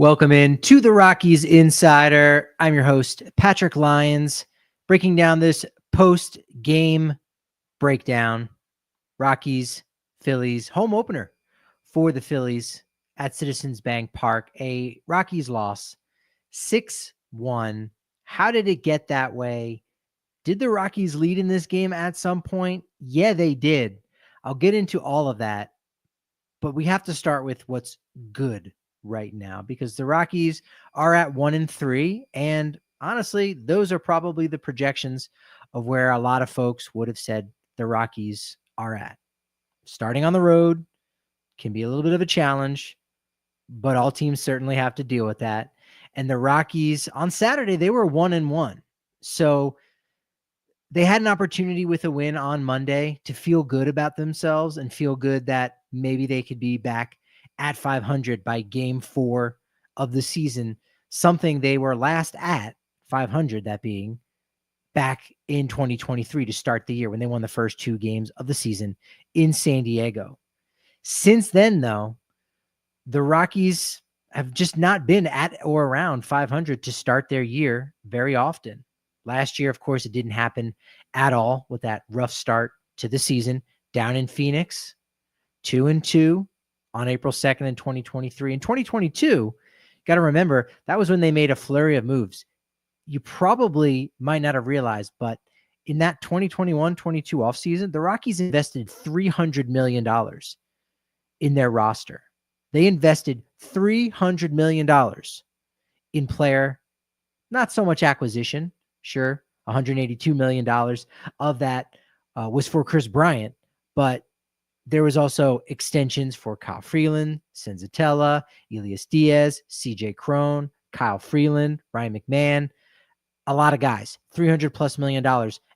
Welcome in to the Rockies Insider. I'm your host, Patrick Lyons, breaking down this post-game breakdown. Rockies, Phillies, home opener for the Phillies at Citizens Bank Park. A Rockies loss, 6-1. How did it get that way? Did the Rockies lead in this game at some point? Yeah, they did. I'll get into all of that, but we have to start with what's good right now because the Rockies are at 1-3. And honestly, those are probably the projections of where a lot of folks would have said the Rockies are at. Starting on the road can be a little bit of a challenge, but all teams certainly have to deal with that. And the Rockies on Saturday, they were 1-1. So they had an opportunity with a win on Monday to feel good about themselves and feel good that maybe they could be back at 500 by game 4 of the season, something they were last at 500, that being back in 2023 to start the year when they won the first 2 games of the season in San Diego. Since then, though, the Rockies have just not been at or around 500 to start their year very often. Last year, of course, it didn't happen at all with that rough start to the season down in Phoenix, 2-2 on April 2nd in 2023. In 2022, got to remember, that was when they made a flurry of moves. You probably might not have realized, but in that 2021-22 offseason, the Rockies invested $300 million in their roster. They invested $300 million in player, not so much acquisition. Sure, $182 million of that was for Kris Bryant, but there was also extensions for Kyle Freeland, Senzatella, Elias Diaz, CJ Cron, Kyle Freeland, Ryan McMahon, a lot of guys, $300+ million.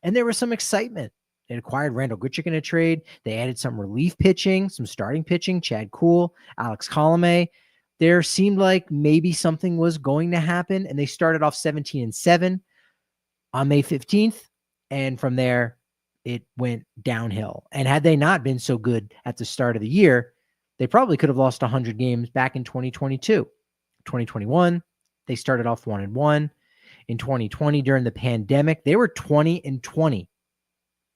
And there was some excitement. They acquired Randall Grichuk in a trade. They added some relief pitching, some starting pitching, Chad Kuhl, Alex Colomé. There seemed like maybe something was going to happen, and they started off 17-7 on May 15th. And from there, it went downhill. And had they not been so good at the start of the year, they probably could have lost 100 games back in 2022. 2021, they started off 1-1. In 2020, during the pandemic, they were 20-20.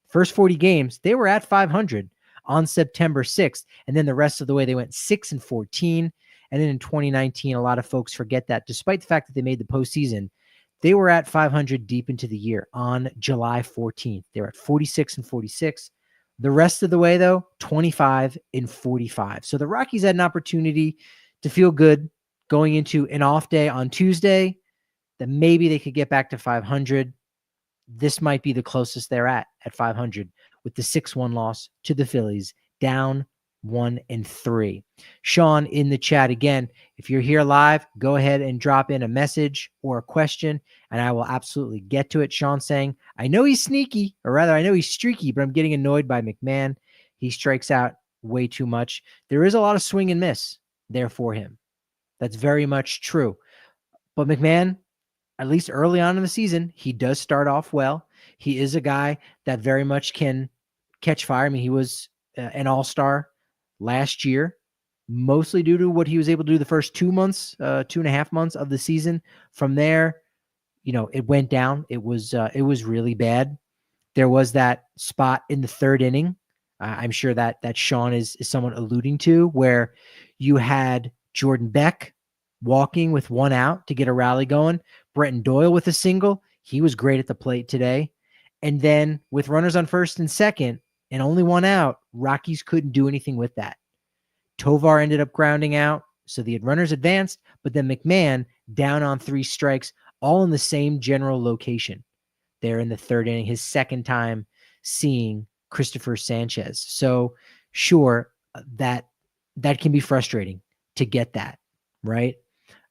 First 40 games, they were at 500 on September 6th. And then the rest of the way, they went 6-14. And then in 2019, a lot of folks forget that despite the fact that they made the postseason, they were at 500 deep into the year on July 14th. They were at 46-46. The rest of the way, though, 25-45. So the Rockies had an opportunity to feel good going into an off day on Tuesday, that maybe they could get back to 500. This might be the closest they're at 500 with the 6-1 loss to the Phillies, down 1-3. Sean in the chat again. If you're here live, go ahead and drop in a message or a question, and I will absolutely get to it. Sean saying, I know he's sneaky, or rather, I know he's streaky, but I'm getting annoyed by McMahon. He strikes out way too much. There is a lot of swing and miss there for him. That's very much true. But McMahon, at least early on in the season, he does start off well. He is a guy that very much can catch fire. I mean, he was an all-star last year, mostly due to what he was able to do the first 2 months, 2.5 months of the season. From there, it went down. It was really bad. There was that spot in the 3rd inning. I'm sure that Sean is someone alluding to, where you had Jordan Beck walking with 1 out to get a rally going. Brenton Doyle with a single. He was great at the plate today. And then with runners on 1st and 2nd and only 1 out, Rockies couldn't do anything with that. Tovar ended up grounding out, so the runners advanced, but then McMahon down on 3 strikes, all in the same general location there in the 3rd inning, his 2nd time seeing Christopher Sanchez. So sure, that can be frustrating to get that, right?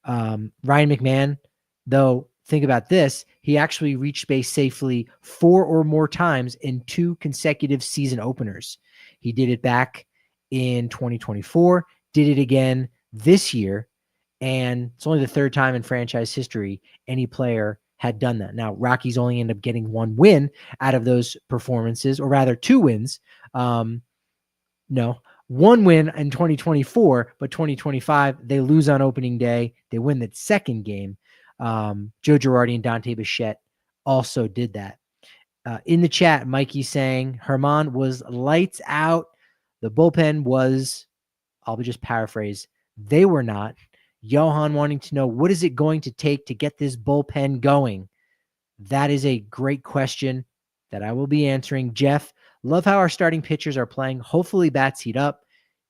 Ryan McMahon, though, think about this. He actually reached base safely 4 or more times in 2 consecutive season openers. He did it back in 2024, did it again this year, and it's only the 3rd time in franchise history any player had done that. Now, Rockies only end up getting 1 win out of those performances, or rather 2 wins. one win in 2024, but 2025, they lose on opening day. They win that second game. Joe Girardi and Dante Bichette also did that. In the chat, Mikey saying Germán was lights out. The bullpen was, I'll just paraphrase, they were not. Johan wanting to know, what is it going to take to get this bullpen going? That is a great question that I will be answering. Jeff, love how our starting pitchers are playing. Hopefully bats heat up.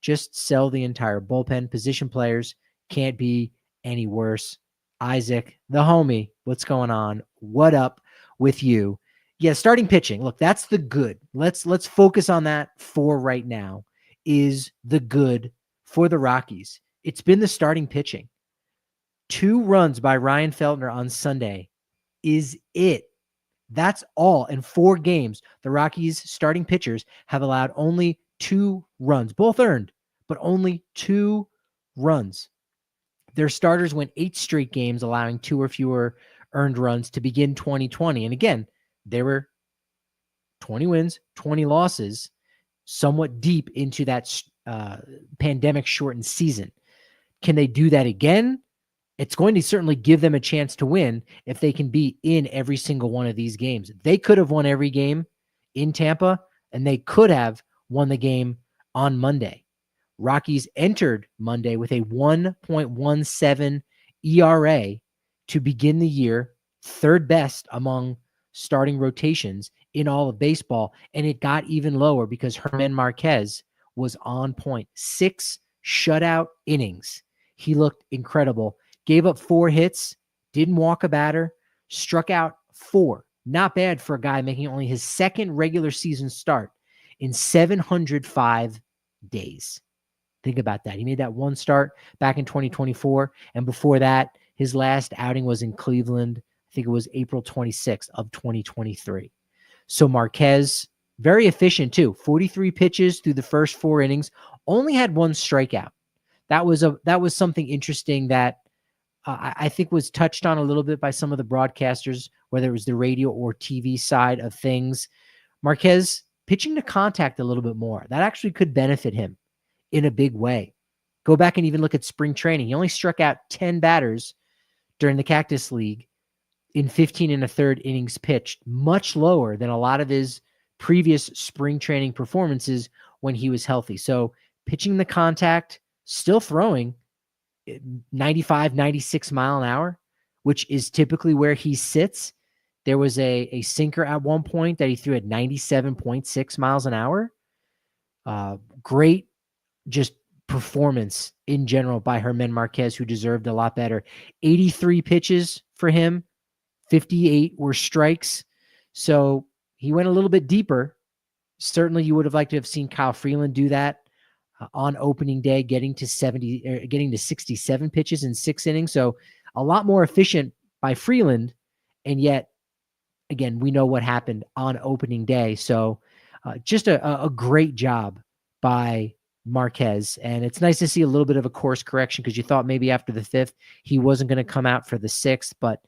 Just sell the entire bullpen. Position players can't be any worse. Isaac, the homie, what's going on? What up with you? Yeah, starting pitching. Look, that's the good. Let's focus on that for right now. Is the good for the Rockies. It's been the starting pitching. 2 runs by Ryan Feltner on Sunday is it. That's all. In 4 games, the Rockies starting pitchers have allowed only 2 runs, both earned, but only 2 runs. Their starters went 8 straight games, allowing 2 or fewer earned runs to begin 2020. And again, they were 20 wins, 20 losses, somewhat deep into that pandemic shortened season. Can they do that again? It's going to certainly give them a chance to win if they can be in every single one of these games. They could have won every game in Tampa, and they could have won the game on Monday. Rockies entered Monday with a 1.17 ERA to begin the year, 3rd best among starting rotations in all of baseball, and it got even lower because Germán Márquez was on point. 6 shutout innings. He looked incredible. Gave up 4 hits, didn't walk a batter, struck out 4. Not bad for a guy making only his 2nd regular season start in 705 days. Think about that. He made that 1 start back in 2024. And before that, his last outing was in Cleveland. I think it was April 26th of 2023. So Márquez, very efficient too. 43 pitches through the first 4 innings, only had 1 strikeout. That was something interesting that I think was touched on a little bit by some of the broadcasters, whether it was the radio or TV side of things. Márquez pitching to contact a little bit more. That actually could benefit him in a big way. Go back and even look at spring training. He only struck out 10 batters during the Cactus League in 15 1/3 innings pitched, much lower than a lot of his previous spring training performances when he was healthy. So pitching the contact, still throwing 95, 96 mile an hour, which is typically where he sits. There was a sinker at one point that he threw at 97.6 miles an hour. Great just performance in general by Germán Márquez, who deserved a lot better. 83 pitches for him, 58 were strikes. So he went a little bit deeper. Certainly you would have liked to have seen Kyle Freeland do that on opening day, getting to 67 pitches in 6 innings. So a lot more efficient by Freeland. And yet, again, we know what happened on opening day. So just a great job by Márquez. And it's nice to see a little bit of a course correction, because you thought maybe after the 5th, he wasn't going to come out for the 6th, but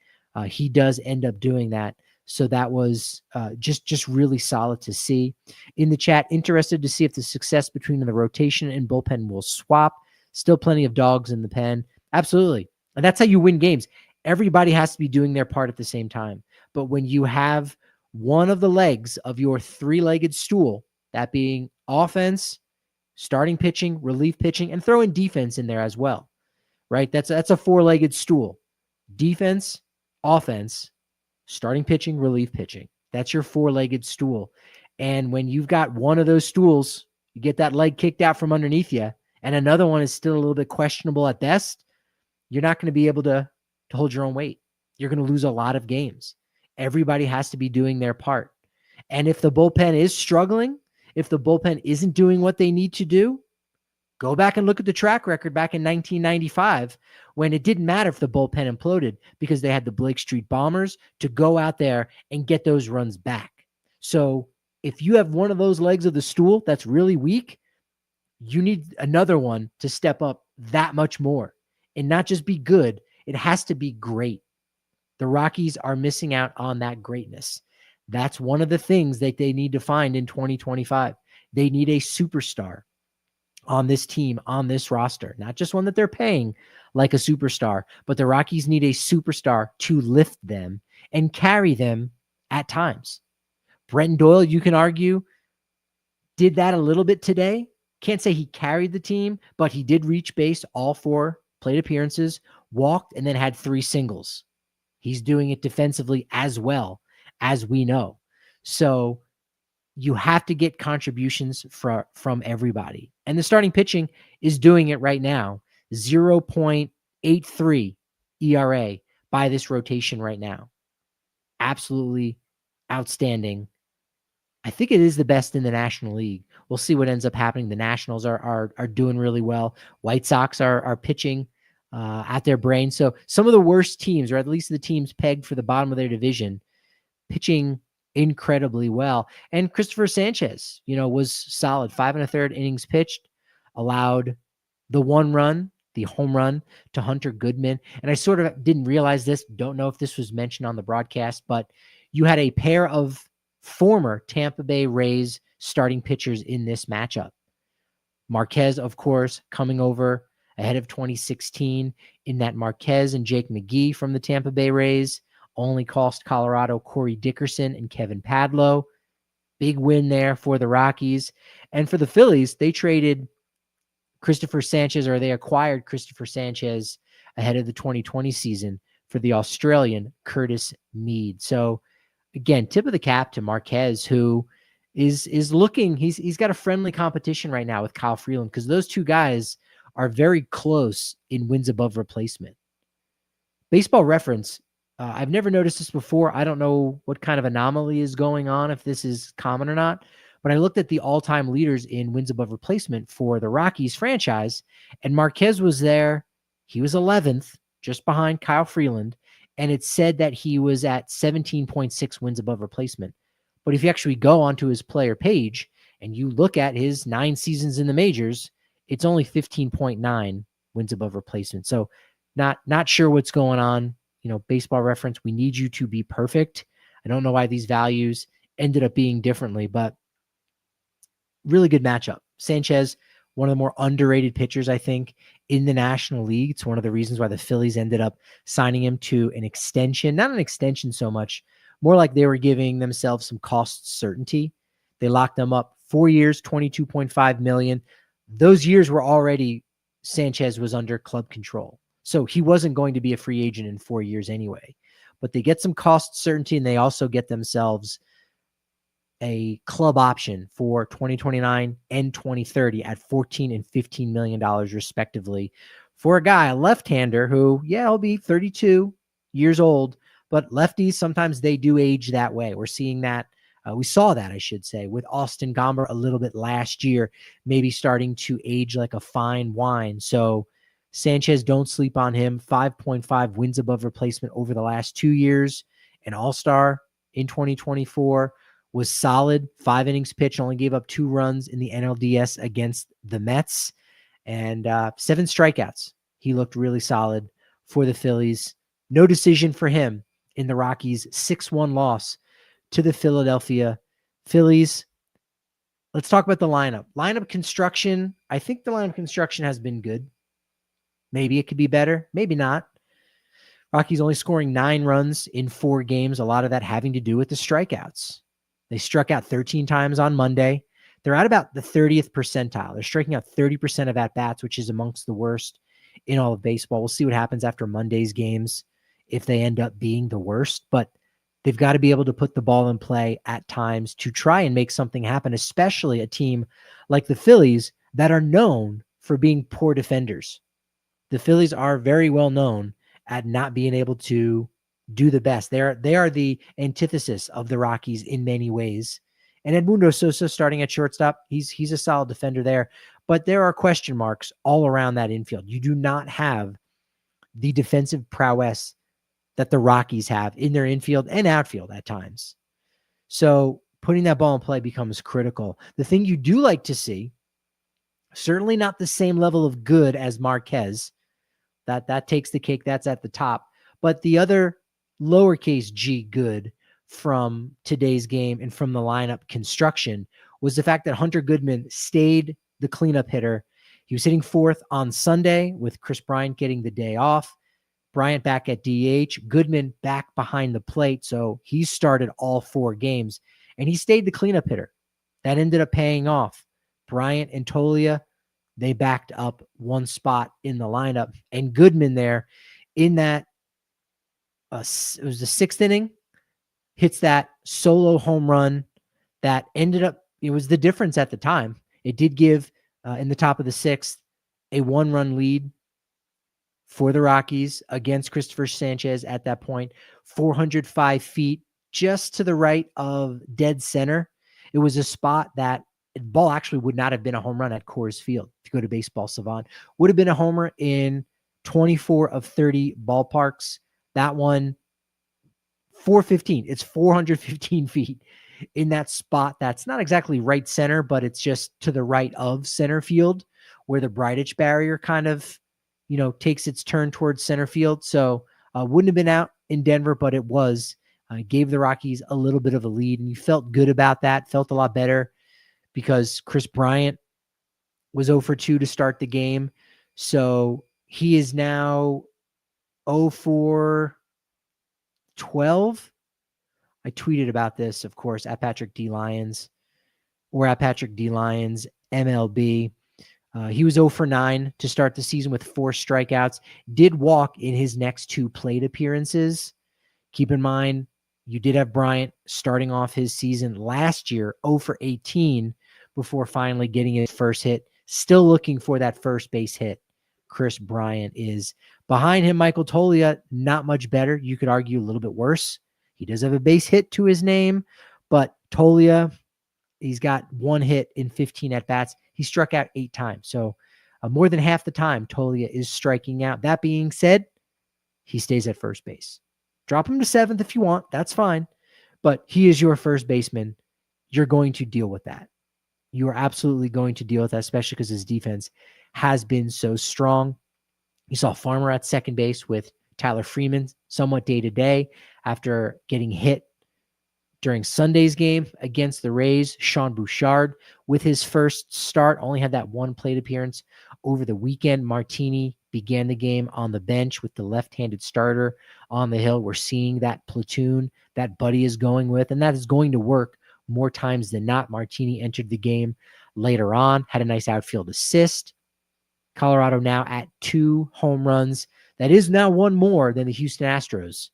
he does end up doing that. So that was just really solid to see. In the chat, interested to see if the success between the rotation and bullpen will swap. Still plenty of dogs in the pen. Absolutely. And that's how you win games. Everybody has to be doing their part at the same time. But when you have one of the legs of your 3-legged stool, that being offense, starting pitching, relief pitching, and throw in defense in there as well, right? That's a 4-legged stool. Defense, offense, starting pitching, relief pitching. That's your 4-legged stool. And when you've got one of those stools, you get that leg kicked out from underneath you, and another one is still a little bit questionable at best, you're not going to be able to hold your own weight. You're going to lose a lot of games. Everybody has to be doing their part. And if the bullpen is struggling, if the bullpen isn't doing what they need to do, go back and look at the track record back in 1995, when it didn't matter if the bullpen imploded, because they had the Blake Street Bombers to go out there and get those runs back. So if you have one of those legs of the stool that's really weak, you need another one to step up that much more, and not just be good. It has to be great. The Rockies are missing out on that greatness. That's one of the things that they need to find in 2025. They need a superstar. on this team, on this roster, not just one that they're paying like a superstar, but the Rockies need a superstar to lift them and carry them at times. Brenton Doyle, you can argue, did that a little bit today. Can't say he carried the team, but he did reach base all 4 plate appearances, walked, and then had 3 singles. He's doing it defensively as well, as we know. So you have to get contributions from everybody. And the starting pitching is doing it right now. 0.83 ERA by this rotation right now. Absolutely outstanding. I think it is the best in the National League. We'll see what ends up happening. The Nationals are doing really well. White Sox are pitching at their brain. So some of the worst teams, or at least the teams pegged for the bottom of their division, pitching incredibly well. And Christopher Sanchez, was solid. 5 1/3 innings pitched, allowed the 1 run, the home run to Hunter Goodman. And I sort of didn't realize this, don't know if this was mentioned on the broadcast, but you had a pair of former Tampa Bay Rays starting pitchers in this matchup. Márquez, of course, coming over ahead of 2016 in that Márquez and Jake McGee from the Tampa Bay Rays only cost Colorado Corey Dickerson and Kevin Padlo. Big win there for the Rockies. And for the Phillies, they traded Christopher Sanchez, or they acquired Christopher Sanchez ahead of the 2020 season for the Australian Curtis Mead. So again, tip of the cap to Márquez, who is looking, he's got a friendly competition right now with Kyle Freeland, because those two guys are very close in wins above replacement. Baseball Reference, I've never noticed this before. I don't know what kind of anomaly is going on, if this is common or not, but I looked at the all-time leaders in wins above replacement for the Rockies franchise, and Márquez was there. He was 11th, just behind Kyle Freeland, and it said that he was at 17.6 wins above replacement. But if you actually go onto his player page and you look at his 9 seasons in the majors, it's only 15.9 wins above replacement. So not sure what's going on. Baseball Reference, we need you to be perfect. I don't know why these values ended up being differently, but really good matchup. Sanchez, one of the more underrated pitchers, I think, in the National League. It's one of the reasons why the Phillies ended up signing him to an extension. Not an extension so much, more like they were giving themselves some cost certainty. They locked him up 4 years, $22.5 million. Those years were already, Sanchez was under club control. So he wasn't going to be a free agent in 4 years anyway. But they get some cost certainty, and they also get themselves a club option for 2029 and 2030 at $14 and $15 million respectively for a guy, a left-hander who, he'll be 32 years old, but lefties, sometimes they do age that way. We're seeing that. We saw that, I should say, with Austin Gomber a little bit last year, maybe starting to age like a fine wine. So Sanchez, don't sleep on him. 5.5 wins above replacement over the last 2 years. An all-star in 2024. Was solid. 5 innings pitched, only gave up 2 runs in the NLDS against the Mets, and 7 strikeouts. He looked really solid for the Phillies. No decision for him in the Rockies' 6-1 loss to the Philadelphia Phillies. Let's talk about the lineup. Lineup construction. I think the lineup construction has been good. Maybe it could be better. Maybe not. Rockies only scoring 9 runs in 4 games. A lot of that having to do with the strikeouts. They struck out 13 times on Monday. They're at about the 30th percentile. They're striking out 30% of at-bats, which is amongst the worst in all of baseball. We'll see what happens after Monday's games if they end up being the worst. But they've got to be able to put the ball in play at times to try and make something happen, especially a team like the Phillies that are known for being poor defenders. The Phillies are very well known at not being able to do the best. They are the antithesis of the Rockies in many ways. And Edmundo Sosa starting at shortstop, he's a solid defender there, but there are question marks all around that infield. You do not have the defensive prowess that the Rockies have in their infield and outfield at times. So putting that ball in play becomes critical. The thing you do like to see, certainly not the same level of good as Márquez, that takes the cake, that's at the top, but the other lowercase g good from today's game and from the lineup construction was the fact that Hunter Goodman stayed the cleanup hitter He was hitting fourth on Sunday with Kris Bryant getting the day off. Bryant back at DH, Goodman back behind the plate. So he started all 4 games, and he stayed the cleanup hitter. That ended up paying off. Bryant and Toglia, they backed up 1 spot in the lineup. And Goodman there in that, it was the 6th inning, hits that solo home run that ended up, it was the difference at the time. It did give, in the top of the 6th, a 1-run lead for the Rockies against Christopher Sanchez at that point, 405 feet just to the right of dead center. It was a spot that ball actually would not have been a home run at Coors Field. If you go to Baseball Savant, would have been a homer in 24 of 30 ballparks. That one, 415. It's 415 feet in that spot. That's not exactly right center, but it's just to the right of center field where the Bridich barrier kind of, takes its turn towards center field. So wouldn't have been out in Denver, but it was. Gave the Rockies a little bit of a lead, and you felt good about that. Felt a lot better because Kris Bryant was 0 for 2 to start the game. So he is now 0 for 12. I tweeted about this, of course, at Patrick D. Lyons or at Patrick D. Lyons MLB. He was 0 for 9 to start the season with 4 strikeouts. Did walk in his next 2 plate appearances. Keep in mind, you did have Bryant starting off his season last year, 0 for 18, before finally getting his first hit. Still looking for that first base hit. Kris Bryant is. Behind him, Michael Toglia, not much better. You could argue a little bit worse. He does have a base hit to his name, but Toglia, he's got 1 hit in 15 at-bats. He struck out 8 times. So more than half the time, Toglia is striking out. That being said, he stays at first base. Drop him to 7th if you want. That's fine. But he is your first baseman. You're going to deal with that. You are absolutely going to deal with that, especially because his defense has been so strong. You saw Farmer at second base with Tyler Freeman somewhat day-to-day after getting hit during Sunday's game against the Rays. Sean Bouchard, with his first start, only had that 1 plate appearance over the weekend. Martini began the game on the bench with the left-handed starter on the hill. We're seeing that platoon that Buddy is going with, and that is going to work more times than not. Martini entered the game later on, had a nice outfield assist. Colorado now at 2 home runs. That is now 1 more than the Houston Astros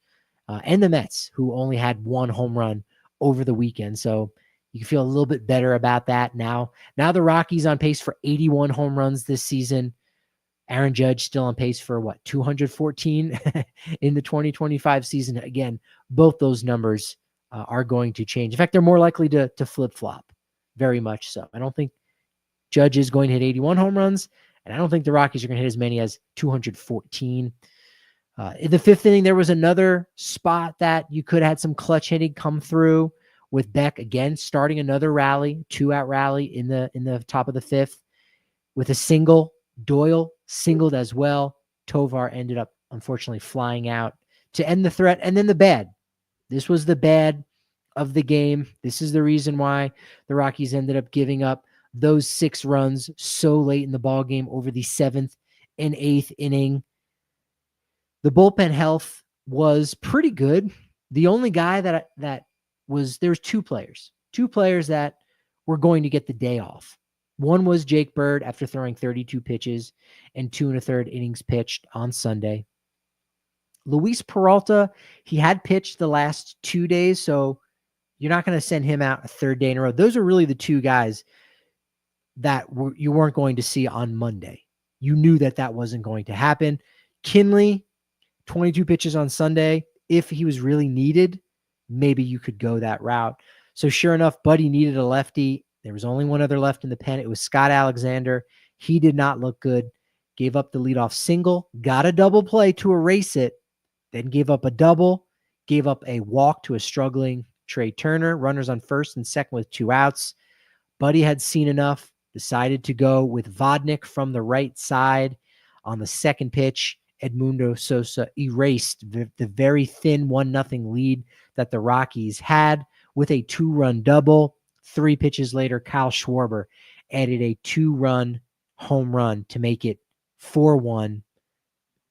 and the Mets, who only had 1 home run over the weekend. So you can feel a little bit better about that now. Now the Rockies on pace for 81 home runs this season. Aaron Judge still on pace for 214 in the 2025 season. Again, both those numbers are going to change. In fact, they're more likely to flip-flop, very much so. I don't think Judge is going to hit 81 home runs, and I don't think the Rockies are going to hit as many as 214. In the 5th inning, there was another spot that you could have had some clutch hitting come through with Beck again starting another rally, 2-out rally in the top of the 5th with a single. Doyle singled as well. Tovar ended up unfortunately flying out to end the threat. And then the bad. This was the bad of the game. This is the reason why the Rockies ended up giving up those 6 runs so late in the ball game over the 7th and 8th inning. The bullpen health was pretty good. The only guy that was, there was 2 players that were going to get the day off. One was Jake Bird after throwing 32 pitches and 2 1/3 innings pitched on Sunday. Luis Peralta, he had pitched the last 2 days, so you're not going to send him out a 3rd day in a row. Those are really the 2 guys that you weren't going to see on Monday. You knew that wasn't going to happen. Kinley, 22 pitches on Sunday. If he was really needed, maybe you could go that route. So sure enough, Buddy needed a lefty. There was only one other left in the pen. It was Scott Alexander. He did not look good. Gave up the leadoff single, got a double play to erase it, then gave up a double, gave up a walk to a struggling Trey Turner. Runners on 1st and 2nd with 2 outs. Buddy had seen enough, decided to go with Vodnik from the right side. On the 2nd pitch, Edmundo Sosa erased the very thin 1-0 lead that the Rockies had with a 2-run double. 3 pitches later, Kyle Schwarber added a 2-run home run to make it 4-1.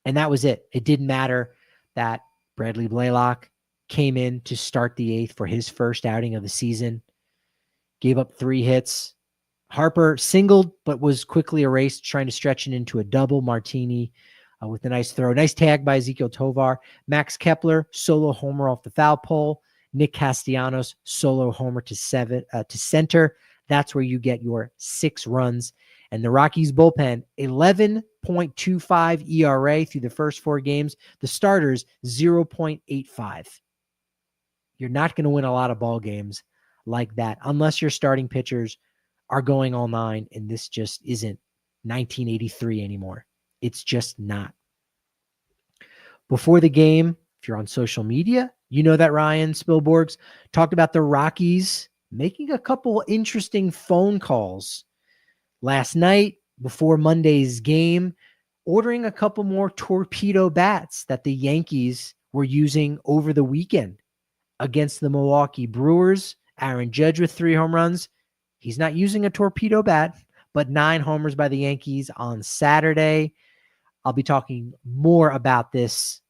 And that was it. It didn't matter that Bradley Blalock came in to start the 8th for his first outing of the season, gave up 3 hits. Harper singled, but was quickly erased, trying to stretch it into a double. Martini with a nice throw. Nice tag by Ezekiel Tovar. Max Kepler, solo homer off the foul pole. Nick Castellanos, solo homer to center. That's where you get your 6 runs. And the Rockies bullpen, 11.25 ERA through the first 4 games. The starters, 0.85. You're not going to win a lot of ball games like that unless your starting pitchers are going all 9, and this just isn't 1983 anymore. It's just not. Before the game, if you're on social media, you know that Ryan Spilborghs talked about the Rockies making a couple interesting phone calls last night before Monday's game, ordering a couple more torpedo bats that the Yankees were using over the weekend against the Milwaukee Brewers. Aaron Judge with 3 home runs. He's not using a torpedo bat, but 9 homers by the Yankees on Saturday. I'll be talking more about this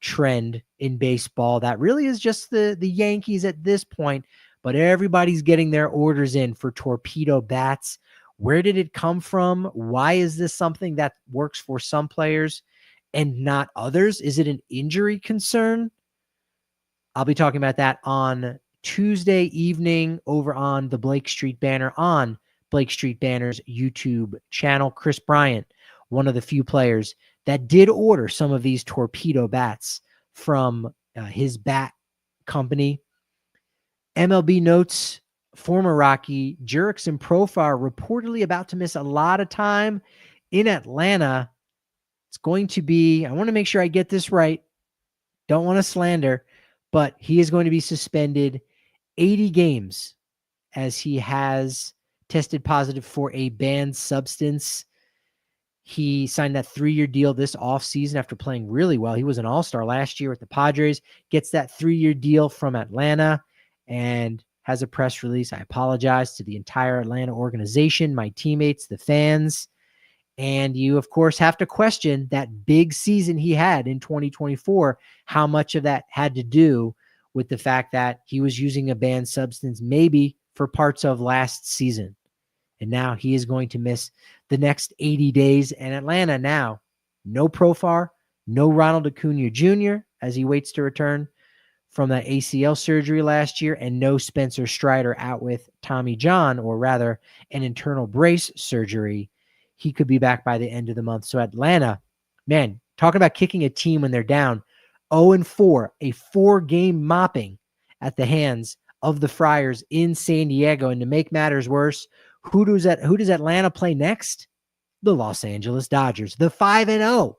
trend in baseball. That really is just the Yankees at this point, but everybody's getting their orders in for torpedo bats. Where did it come from? Why is this something that works for some players and not others? Is it an injury concern? I'll be talking about that on Tuesday evening over on the Blake Street Banner on Blake Street Banner's YouTube channel. Kris Bryant, one of the few players that did order some of these torpedo bats from his bat company. MLB notes, former Rocky Jurickson Profar reportedly about to miss a lot of time in Atlanta. It's going to be, I want to make sure I get this right. Don't want to slander, but he is going to be suspended 80 games as he has tested positive for a banned substance. He signed that 3-year deal this offseason after playing really well. He was an all-star last year with the Padres, gets that 3-year deal from Atlanta, and has a press release. I apologize to the entire Atlanta organization, my teammates, the fans. And you, of course, have to question that big season he had in 2024, how much of that had to do with the fact that he was using a banned substance maybe for parts of last season. And now he is going to miss the next 80 days. And Atlanta now, no Profar, no Ronald Acuna Jr. as he waits to return from that ACL surgery last year, and no Spencer Strider out with Tommy John, or rather an internal brace surgery. He could be back by the end of the month. So Atlanta, man, talking about kicking a team when they're down 0-4, a 4-game mopping at the hands of the Friars in San Diego. And to make matters worse, who does Atlanta play next? The Los Angeles Dodgers, the 5-0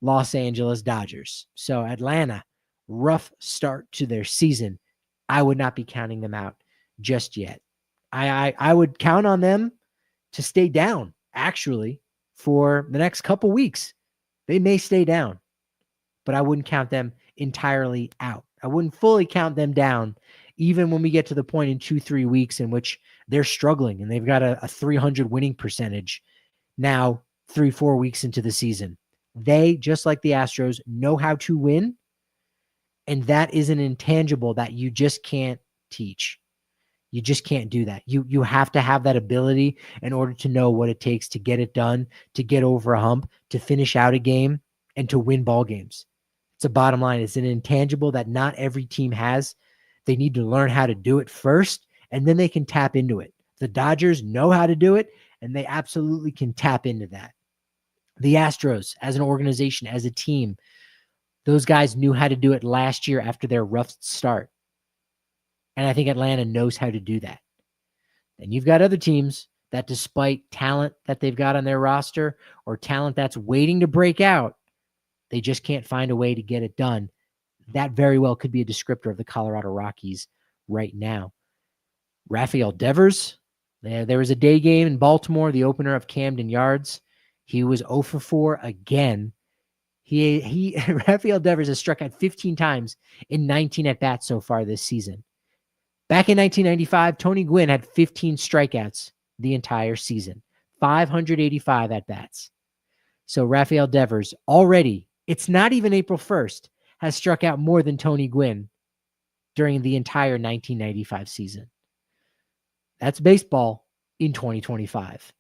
Los Angeles Dodgers. So Atlanta, rough start to their season. I would not be counting them out just yet. I would count on them to stay down, actually, for the next couple weeks. They may stay down, but I wouldn't count them entirely out. I wouldn't fully count them down, even when we get to the point in 2-3 weeks in which they're struggling and they've got a 300 winning percentage now 3-4 weeks into the season. They, just like the Astros, know how to win, and that is an intangible that you just can't teach. You just can't do that. You have to have that ability in order to know what it takes to get it done, to get over a hump, to finish out a game, and to win ball games. It's a bottom line. It's an intangible that not every team has. They need to learn how to do it first, and then they can tap into it. The Dodgers know how to do it, and they absolutely can tap into that. The Astros, as an organization, as a team, those guys knew how to do it last year after their rough start. And I think Atlanta knows how to do that. And you've got other teams that, despite talent that they've got on their roster or talent that's waiting to break out, they just can't find a way to get it done. That very well could be a descriptor of the Colorado Rockies right now. Rafael Devers, there was a day game in Baltimore, the opener of Camden Yards. He was 0 for 4 again. Rafael Devers has struck out 15 times in 19 at-bats so far this season. Back in 1995, Tony Gwynn had 15 strikeouts the entire season. 585 at-bats. So Rafael Devers already, it's not even April 1st, has struck out more than Tony Gwynn during the entire 1995 season. That's baseball in 2025.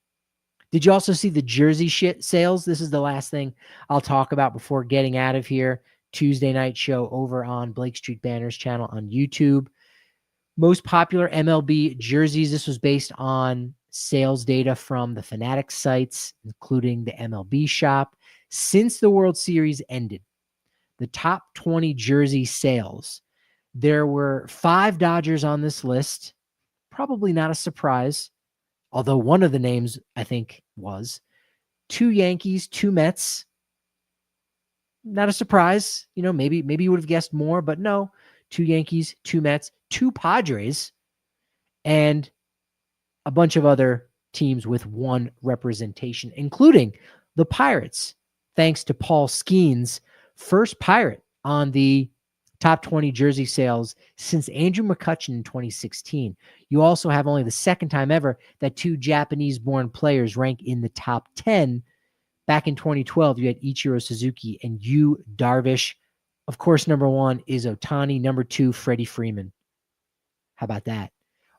Did you also see the jersey sales? This is the last thing I'll talk about before getting out of here. Tuesday night show over on Blake Street Banners channel on YouTube. Most popular MLB jerseys. This was based on sales data from the Fanatics sites, including the MLB shop. Since the World Series ended, the top 20 jersey sales, there were 5 Dodgers on this list. Probably not a surprise, although one of the names I think was 2 Yankees, 2 Mets. Not a surprise. Maybe you would have guessed more, but no. 2 Yankees, 2 Mets, 2 Padres, and a bunch of other teams with 1 representation, including the Pirates, thanks to Paul Skeens, first Pirate on the top 20 jersey sales since Andrew McCutchen in 2016. You also have only the second time ever that 2 Japanese-born players rank in the top 10. Back in 2012, you had Ichiro Suzuki and Yu Darvish. Of course, number 1 is Ohtani. Number 2, Freddie Freeman. How about that?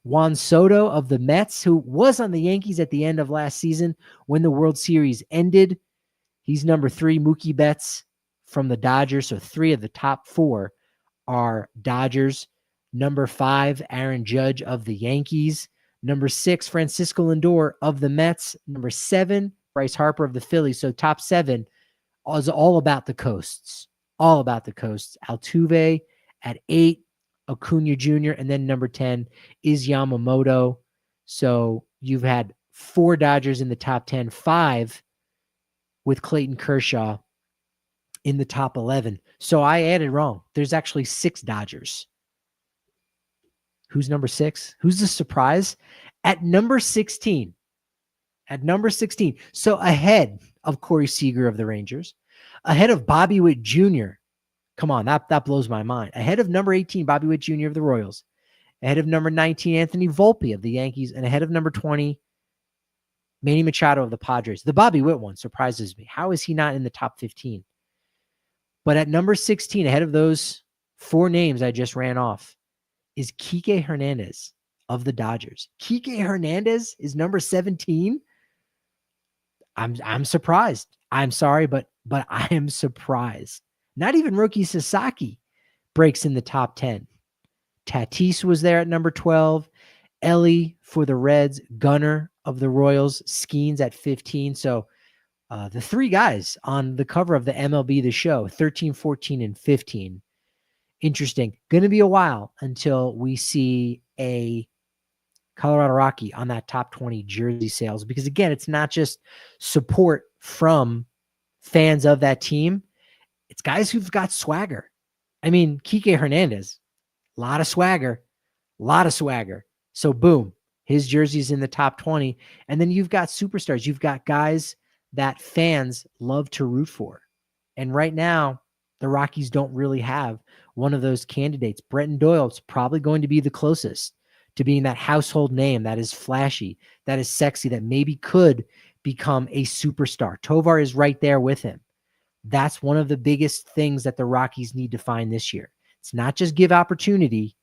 Juan Soto of the Mets, who was on the Yankees at the end of last season when the World Series ended. He's number 3. Mookie Betts from the Dodgers. So 3 of the top 4 are Dodgers. Number 5, Aaron Judge of the Yankees. Number 6, Francisco Lindor of the Mets. Number 7, Bryce Harper of the Phillies. So top 7 is all about the coasts. All about the coasts. Altuve at 8, Acuna Jr., and then number 10 is Yamamoto. So you've had 4 Dodgers in the top 10, 5 with Clayton Kershaw in the top 11. So I added wrong. There's actually 6 Dodgers. Who's number 6? Who's the surprise? At number 16. So ahead of Corey Seager of the Rangers, ahead of Bobby Witt Jr. Come on, that blows my mind. Ahead of number 18, Bobby Witt Jr. of the Royals. Ahead of number 19, Anthony Volpe of the Yankees. And ahead of number 20, Manny Machado of the Padres. The Bobby Witt one surprises me. How is he not in the top 15? But at number 16, ahead of those 4 names I just ran off, is Kike Hernandez of the Dodgers. Kike Hernandez is number 17. I'm surprised. I'm sorry, but I am surprised. Not even Roki Sasaki breaks in the top 10. Tatis was there at number 12. Ellie for the Reds. Gunnar of the Royals. Skeens at 15. So the 3 guys on the cover of the MLB The Show, 13, 14, and 15. Interesting. Going to be a while until we see a Colorado Rocky on that top 20 jersey sales, because again, it's not just support from fans of that team. It's guys who've got swagger. I mean, Kike Hernandez, a lot of swagger. So boom, his jersey's in the top 20. And then you've got superstars. You've got guys that fans love to root for. And right now, the Rockies don't really have one of those candidates. Brenton Doyle's probably going to be the closest to being that household name that is flashy, that is sexy, that maybe could become a superstar. Tovar is right there with him. That's one of the biggest things that the Rockies need to find this year. It's not just give opportunity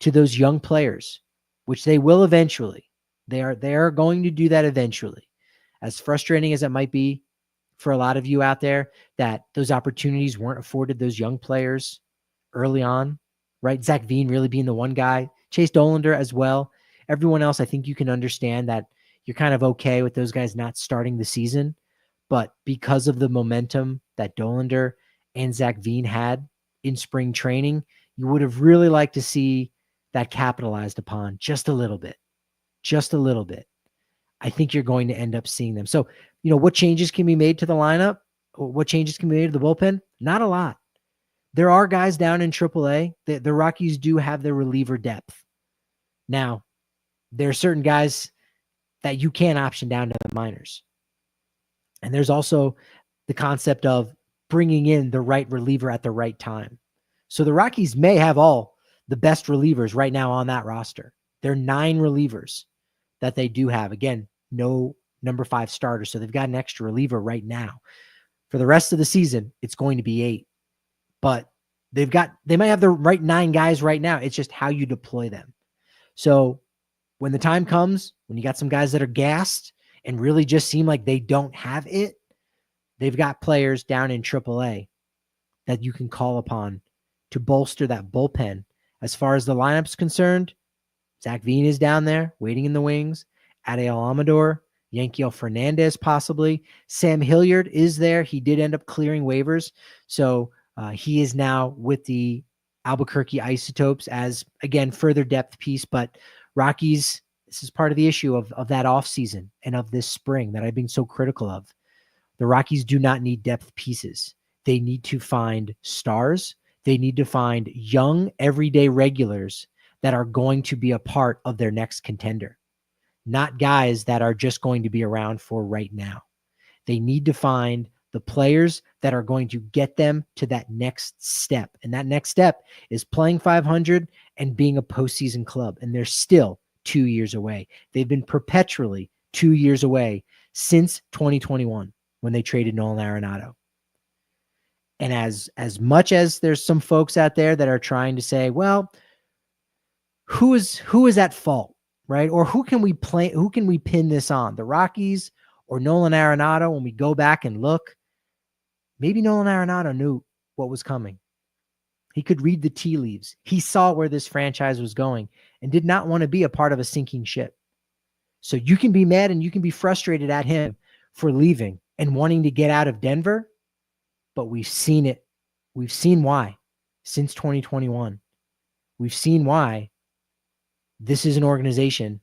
to those young players, which they will eventually. They are going to do that eventually. As frustrating as it might be for a lot of you out there that those opportunities weren't afforded those young players early on, right? Zach Veen really being the one guy, Chase Dollander as well. Everyone else, I think you can understand that you're kind of okay with those guys not starting the season. But because of the momentum that Dollander and Zach Veen had in spring training, you would have really liked to see that capitalized upon just a little bit. I think you're going to end up seeing them. So, what changes can be made to the lineup? What changes can be made to the bullpen? Not a lot. There are guys down in AAA. The Rockies do have their reliever depth. Now, there are certain guys that you can't option down to the minors. And there's also the concept of bringing in the right reliever at the right time. So the Rockies may have all the best relievers right now on that roster. There are 9 relievers that they do have. Again, no number 5 starter. So they've got an extra reliever right now. For the rest of the season, it's going to be 8. But they might have the right 9 guys right now. It's just how you deploy them. So when the time comes, when you got some guys that are gassed and really just seem like they don't have it, they've got players down in AAA that you can call upon to bolster that bullpen. As far as the lineup's concerned, Zach Veen is down there waiting in the wings. Adael Amador, Yankiel Fernandez possibly. Sam Hilliard is there. He did end up clearing waivers. So he is now with the Albuquerque Isotopes as, again, further depth piece. But Rockies, this is part of the issue of that offseason and of this spring that I've been so critical of. The Rockies do not need depth pieces. They need to find stars. They need to find young, everyday regulars that are going to be a part of their next contender, not guys that are just going to be around for right now. They need to find the players that are going to get them to that next step. And that next step is playing 500 and being a postseason club. And they're still 2 years away. They've been perpetually 2 years away since 2021 when they traded Nolan Arenado. And as much as there's some folks out there that are trying to say, well, who is at fault, right? Or who can we pin this on? The Rockies or Nolan Arenado? When we go back and look, maybe Nolan Arenado knew what was coming. He could read the tea leaves. He saw where this franchise was going and did not want to be a part of a sinking ship. So you can be mad and you can be frustrated at him for leaving and wanting to get out of Denver, but we've seen it. We've seen why since 2021. We've seen why this is an organization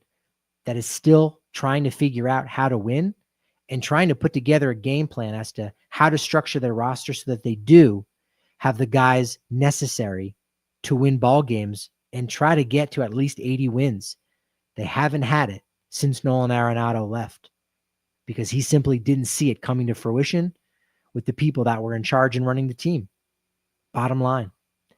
that is still trying to figure out how to win and trying to put together a game plan as to how to structure their roster so that they do have the guys necessary to win ball games and try to get to at least 80 wins. They haven't had it since Nolan Arenado left because he simply didn't see it coming to fruition with the people that were in charge and running the team. Bottom line.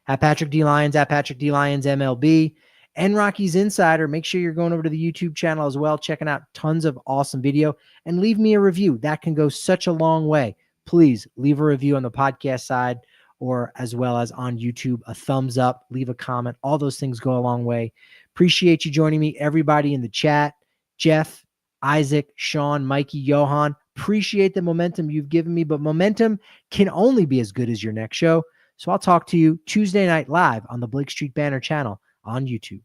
At Patrick D. Lyons, at Patrick D. Lyons MLB, and Rockies Insider. Make sure you're going over to the YouTube channel as well, checking out tons of awesome video, and leave me a review. That can go such a long way. Please leave a review on the podcast side or as well as on YouTube, a thumbs up, leave a comment. All those things go a long way. Appreciate you joining me, everybody in the chat. Jeff, Isaac, Sean, Mikey, Johan, appreciate the momentum you've given me, but momentum can only be as good as your next show. So I'll talk to you Tuesday night live on the Blake Street Banner channel on YouTube.